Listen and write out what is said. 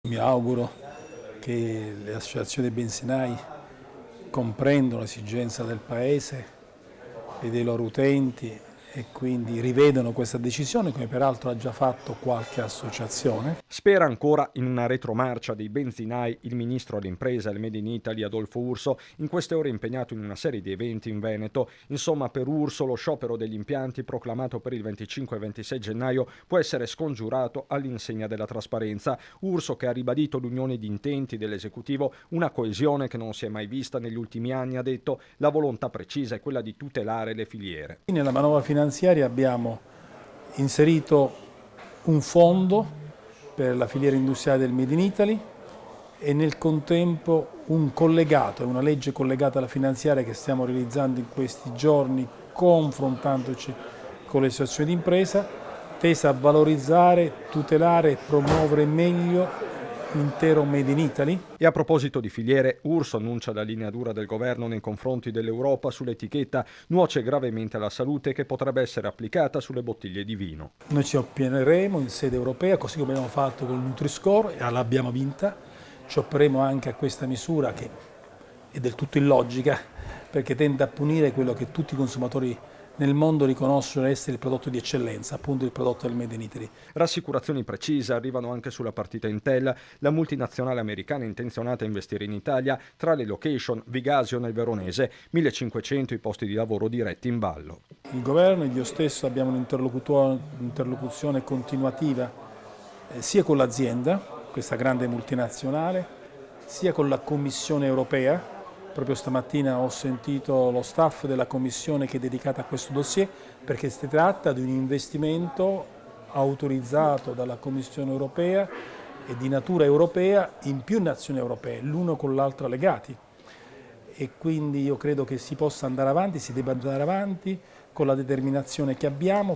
Mi auguro che le associazioni dei benzinai comprendano l'esigenza del Paese e dei loro utenti e quindi rivedano questa decisione, come peraltro ha già fatto qualche associazione. Spera ancora in una retromarcia dei benzinai il ministro all'impresa e al Made in Italy Adolfo Urso, in queste ore impegnato in una serie di eventi in Veneto. Insomma, per Urso lo sciopero degli impianti proclamato per il 25 e 26 gennaio può essere scongiurato all'insegna della trasparenza. Urso che ha ribadito l'unione di intenti dell'esecutivo, una coesione che non si è mai vista negli ultimi anni, ha detto la volontà precisa è quella di tutelare le filiere. Nella manovra finanziaria abbiamo inserito un fondo per la filiera industriale del Made in Italy e nel contempo un collegato, una legge collegata alla finanziaria che stiamo realizzando in questi giorni confrontandoci con le associazioni di impresa, tesa a valorizzare, tutelare e promuovere meglio l'intero Made in Italy. E a proposito di filiere, Urso annuncia la linea dura del governo nei confronti dell'Europa sull'etichetta nuoce gravemente alla salute che potrebbe essere applicata sulle bottiglie di vino. Noi ci opponeremo in sede europea, così come abbiamo fatto con il Nutri-Score e l'abbiamo vinta. Ci opporremo anche a questa misura che è del tutto illogica perché tende a punire quello che tutti i consumatori nel mondo riconoscono essere il prodotto di eccellenza, appunto il prodotto del Made in Italy. Rassicurazioni precise arrivano anche sulla partita Intel, la multinazionale americana intenzionata a investire in Italia, tra le location Vigasio nel Veronese, 1500 i posti di lavoro diretti in ballo. Il governo e io stesso abbiamo un'interlocuzione continuativa sia con l'azienda, questa grande multinazionale, sia con la Commissione europea. Proprio stamattina ho sentito lo staff della Commissione che è dedicata a questo dossier perché si tratta di un investimento autorizzato dalla Commissione europea e di natura europea in più nazioni europee, l'uno con l'altro legati. E quindi io credo che si possa andare avanti, si debba andare avanti con la determinazione che abbiamo.